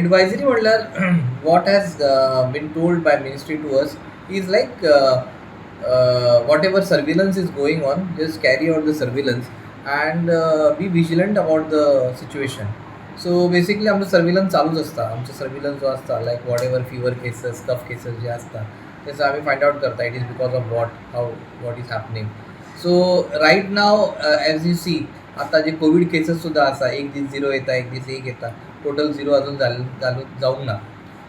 Advisory म्हणल्यार what has been told by ministry to us is like whatever surveillance is going on, just carry out the surveillance and be vigilant about the situation. So basically आमचं surveillance चालूच असता. आमचं surveillance जो असता like whatever fever cases cough cases जे असतात त्याचं आम्ही फाइंड आउट करता it is because of what is happening. So right now as you see आता जे कोविड केसेस सुद्धा असा एक दीस 0 येता एक दीस 1 येता टोटल 0 अजून जाऊंक ना.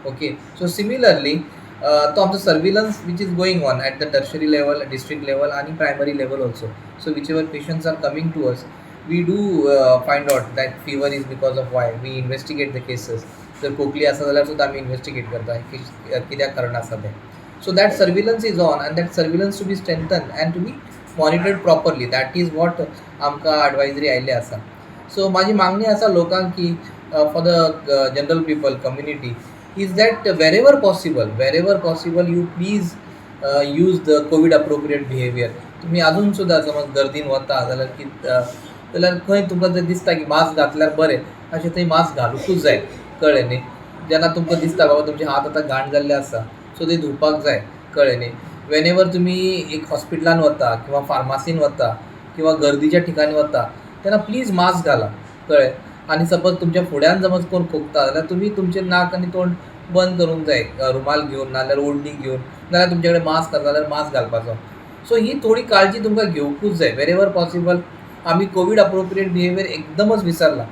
ओके सो सिमिलरली तो आमचो surveillance which is going on at the tertiary level district level आणि primary level also. So whichever patients are coming to us we do find out that fever is because of why we investigate the cases. जर खोकली असा जाल्यार सुद्दां आमी investigate करता की कित्याक कारण आसा तें. So that surveillance is on and that surveillance to be strengthen and to be monitored properly. That is what आमकां एडवायजरी आयिल्ले आसा. सो म्हाजी मागणी आसा लोकांक की for the general people community is that wherever possible you please use the Covid appropriate behaviour. तुमी अजून सुद्दां समज गर्दीन वता जाल्यार खंय तुमकां जर दिसता की मास्क घातल्यार बरें अशें थंय मास्क घालूंकूच जाय. कळ्ळें न्ही. जेन्ना तुमकां दिसता बाबा तुमचे हात आतां घाण जाल्ले आसा सो ते धुवपाक जाय. कळ्ळें न्ही. वेन एवर तुमी एक हॉस्पिटलान वता किंवा फार्मासीन वता किंवा गर्दीच्या ठिकाणी वता तेन्ना प्लीज मास्क घाला. कळ्ळें. आनी सपोज तुमच्या फुड्यान समज कोण खोकता जाल्यार तुमी तुमचें नाक आनी तोंड बंद करूंक जाय रुमाल घेवन नाजाल्यार ओडणी घेवन नाजाल्यार तुमचे कडेन मास्क आसा जाल्यार मास्क घालपाचो. सो ही थोडी काळजी तुमकां घेवकूच जाय. वेर एवर पॉसिबल आम्ही कोविड अप्रोप्रिएट बिहेवियर एकदमच विसरला.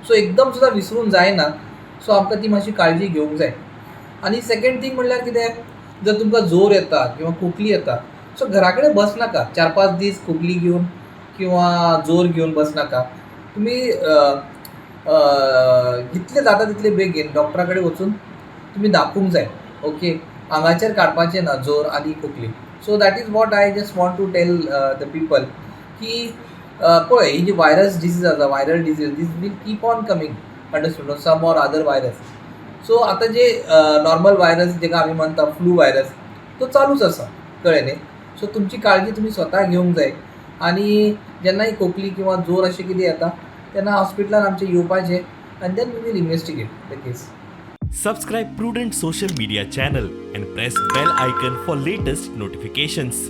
सो एकदम सुद्धा विसरून जायना. सो आमकां ती मातशी काळजी घेवंक जाय. आनी सेकंड थिंग म्हणल्यार कितें जर तुमकां जोर येता किंवा खोकली येता सो घरा कडेन बसनाका 4-5 दीस खोकली घेवन किंवा जोर घेवन बसनाका. तुमी जितले जाता तितले बेगीन डॉक्टरा कडेन वचून तुमी दाखोवंक जाय. ओके. आंगाचेर काडपाचें ना जोर आनी खोकली. So that is what I just want to tell the people की पळय ही जी व्हायरस डिसीज आसा viral disease these will keep on coming understood some or other virus. So आतां जे नॉर्मल व्हायरस जेका आमी म्हणटा फ्लू व्हायरस तो चालूच आसा. कळ्ळें न्ही. सो तुमची काळजी तुमी स्वता घेवंक जाय. आनी जेन्नाय खोकली किंवा जोर अशें कितें येता तेन्ना हॉस्पिटलान आमचें येवपाचें आनी then we will investigate the case. Subscribe Prudent social media channel and press bell icon for latest notifications.